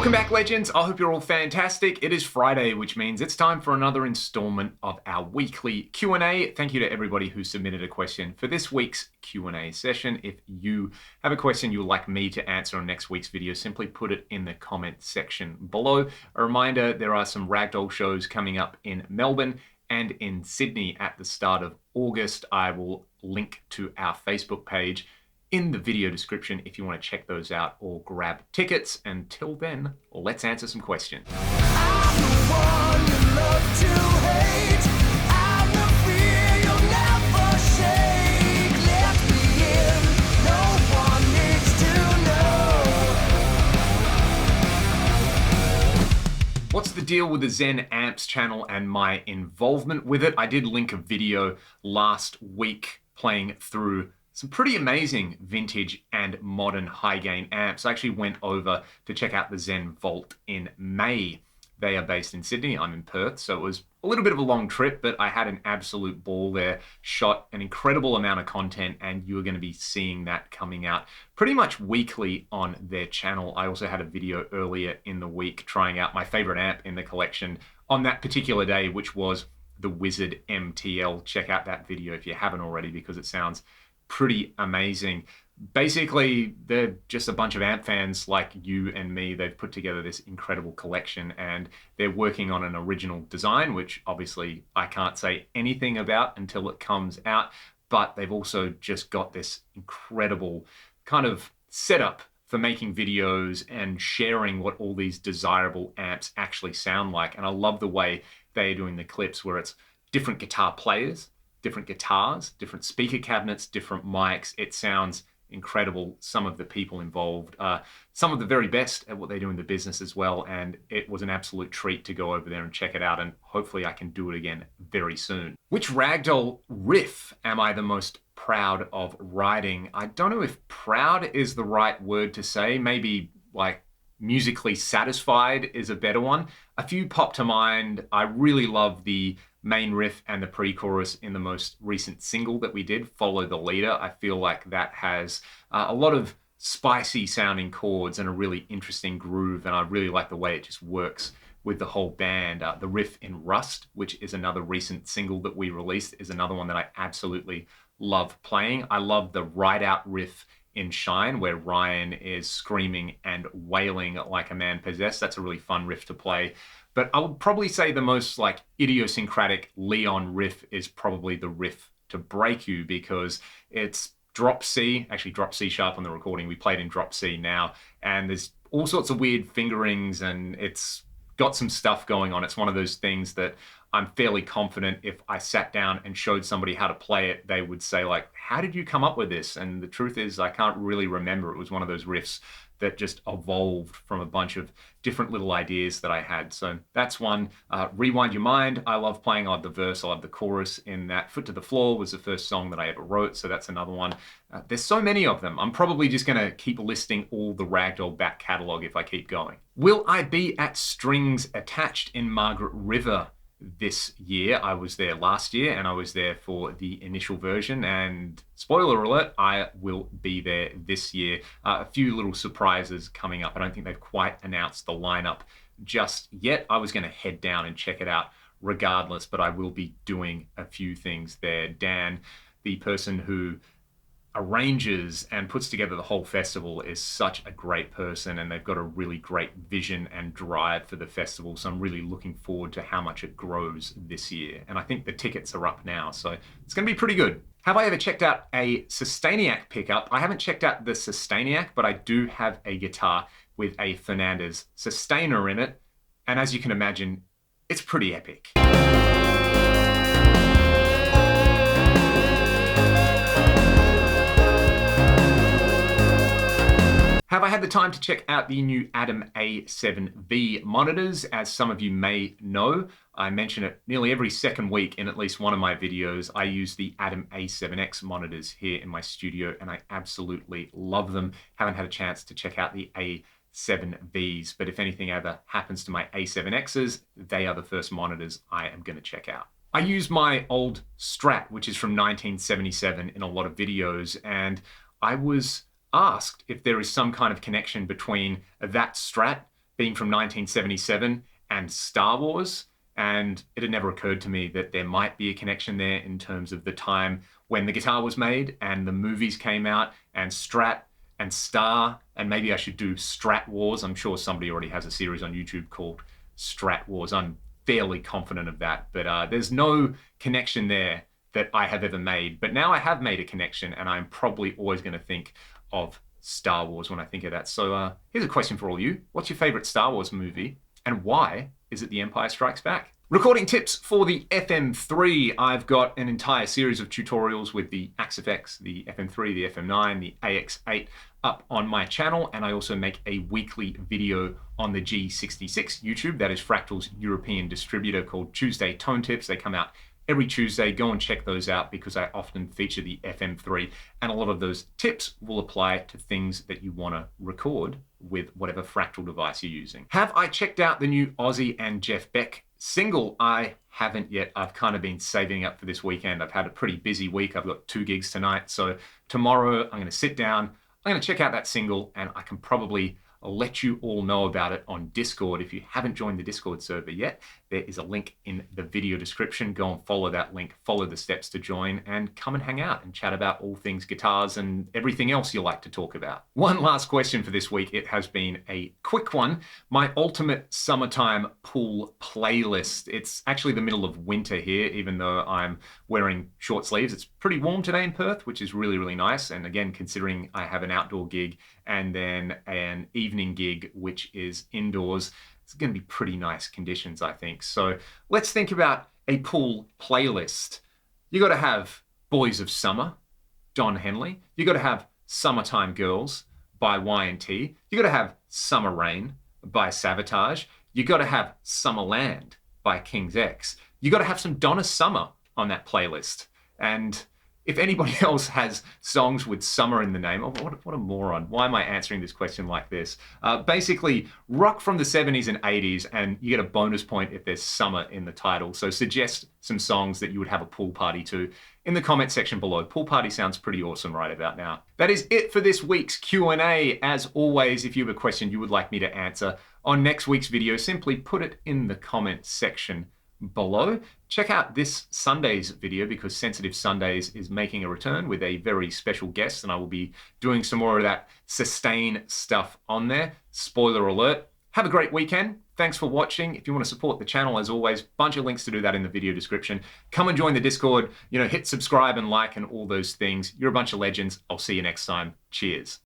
Welcome back, legends. I hope you're all fantastic. It is Friday, which means it's time for another installment of our weekly Q&A. Thank you to everybody who submitted a question for this week's Q&A session. If you have a question you'd like me to answer on next week's video, simply put it in the comment section below. A reminder, there are some Ragdoll shows coming up in Melbourne and in Sydney at the start of August. I will link to our Facebook page in the video description if you want to check those out or grab tickets. Until then, let's answer some questions. What's the deal with the ZEN amps channel and my involvement with it? I did link a video last week playing through some pretty amazing vintage and modern high gain amps. I actually went over to check out the ZEN Vault in May. They are based in Sydney, I'm in Perth, so it was a little bit of a long trip, but I had an absolute ball there, shot an incredible amount of content, and you are going to be seeing that coming out pretty much weekly on their channel. I also had a video earlier in the week trying out my favorite amp in the collection on that particular day, which was the Wizard MTL. Check out that video if you haven't already, because it sounds pretty amazing. Basically, they're just a bunch of amp fans like you and me. They've put together this incredible collection and they're working on an original design, which obviously I can't say anything about until it comes out. But they've also just got this incredible kind of setup for making videos and sharing what all these desirable amps actually sound like. And I love the way they're doing the clips where it's different guitar players, different guitars, different speaker cabinets, different mics. It sounds incredible. Some of the people involved are some of the very best at what they do in the business as well. And it was an absolute treat to go over there and check it out. And hopefully I can do it again very soon. Which Ragdoll riff am I the most proud of writing? I don't know if proud is the right word to say. Maybe like musically satisfied is a better one. A few pop to mind. I really love the main riff and the pre-chorus in the most recent single that we did, Follow the Leader. I feel like that has a lot of spicy sounding chords and a really interesting groove, and I really like the way it just works with the whole band. The riff in Rust, which is another recent single that we released, is another one that I absolutely love playing. I love the Ride Out riff in Shine, where Ryan is screaming and wailing like a man possessed. That's a really fun riff to play. But I would probably say the most like idiosyncratic Leon riff is probably the riff to Break You, because it's drop C, actually drop C sharp on the recording. We played in drop C now, and there's all sorts of weird fingerings and it's got some stuff going on. It's one of those things that I'm fairly confident if I sat down and showed somebody how to play it, they would say like, how did you come up with this? And the truth is I can't really remember. It was one of those riffs that just evolved from a bunch of different little ideas that I had. So that's one. Rewind Your Mind, I love playing. I love the verse, I love the chorus in that. Foot to the Floor was the first song that I ever wrote, so that's another one. There's so many of them. I'm probably just gonna keep listing all the Ragdoll back catalog if I keep going. Will I be at Strings Attached in Margaret River this year? I was there last year and I was there for the initial version, and spoiler alert, I will be there this year. A few little surprises coming up. I don't think they've quite announced the lineup just yet. I was going to head down and check it out regardless, but I will be doing a few things there. Dan, the person who arranges and puts together the whole festival, is such a great person, and they've got a really great vision and drive for the festival. So I'm really looking forward to how much it grows this year. And I think the tickets are up now, so it's going to be pretty good. Have I ever checked out a Sustainiac pickup? I haven't checked out the Sustainiac, but I do have a guitar with a Fernandez Sustainer in it. And as you can imagine, it's pretty epic. Have I had the time to check out the new Adam A7V monitors? As some of you may know, I mention it nearly every second week in at least one of my videos. I use the Adam A7X monitors here in my studio and I absolutely love them. Haven't had a chance to check out the A7Vs, but if anything ever happens to my A7Xs, they are the first monitors I am going to check out. I use my old Strat, which is from 1977, in a lot of videos, and I was asked if there is some kind of connection between that Strat being from 1977 and Star Wars. And it had never occurred to me that there might be a connection there in terms of the time when the guitar was made and the movies came out and Strat and Star, and maybe I should do Strat Wars. I'm sure somebody already has a series on YouTube called Strat Wars. I'm fairly confident of that, but there's no connection there that I have ever made. But now I have made a connection, and I'm probably always going to think of Star Wars when I think of that. So here's a question for all of you. What's your favorite Star Wars movie, and why is it The Empire Strikes Back? Recording tips for the FM3. I've got an entire series of tutorials with the AXFX, the FM3, the FM9, the AX8 up on my channel, and I also make a weekly video on the G66 YouTube. That is Fractal's European distributor, called Tuesday Tone Tips. They come out every Tuesday. Go and check those out because I often feature the FM3, and a lot of those tips will apply to things that you want to record with whatever Fractal device you're using. Have I checked out the new Ozzy and Jeff Beck single? I haven't yet. I've kind of been saving up for this weekend. I've had a pretty busy week. I've got 2 gigs tonight. So tomorrow I'm going to sit down, I'm going to check out that single, and I can probably let you all know about it on Discord. If you haven't joined the Discord server yet, there is a link in the video description. Go and follow that link, follow the steps to join, and come and hang out and chat about all things guitars and everything else you like to talk about. One last question for this week. It has been a quick one. My ultimate summertime pool playlist. It's actually the middle of winter here, even though I'm wearing short sleeves. It's pretty warm today in Perth, which is really, really nice. And again, considering I have an outdoor gig and then an evening gig, which is indoors, it's going to be pretty nice conditions, I think. So let's think about a pool playlist. You got to have Boys of Summer, Don Henley. You got to have Summertime Girls by Y&T. You got to have Summer Rain by Savatage. You got to have Summerland by King's X. You got to have some Donna Summer on that playlist. And if anybody else has songs with summer in the name, oh, what a moron. Why am I answering this question like this? Basically, rock from the 70s and 80s, and you get a bonus point if there's summer in the title. So suggest some songs that you would have a pool party to in the comment section below. Pool party sounds pretty awesome right about now. That is it for this week's Q&A. As always, if you have a question you would like me to answer on next week's video, simply put it in the comment section below. Check out this Sunday's video because Sensitive Sundays is making a return with a very special guest, and I will be doing some more of that sustain stuff on there. Spoiler alert. Have a great weekend. Thanks for watching. If you want to support the channel, as always, bunch of links to do that in the video description. Come and join the Discord, hit subscribe and like and all those things. You're a bunch of legends. I'll see you next time. Cheers.